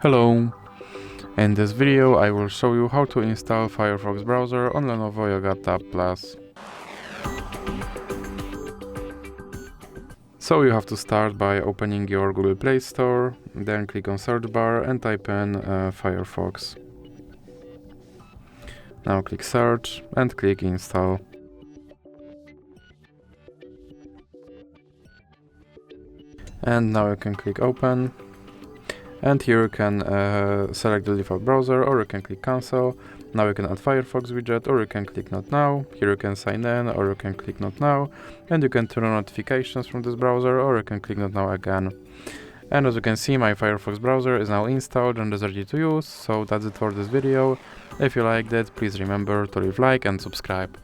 Hello! In this video I will show you how to install Firefox browser on Lenovo Yoga Tab Plus. So you have to start by opening your Google Play Store, then click on search bar and type in Firefox. Now click search and click install. And now you can click open. And here you can select the default browser, or you can click cancel. Now you can add Firefox widget, or you can click not now. Here you can sign in, or you can click not now. And you can turn on notifications from this browser, or you can click not now again. And as you can see, my Firefox browser is now installed and is ready to use. So that's it for this video. If you liked it, please remember to leave a like and subscribe.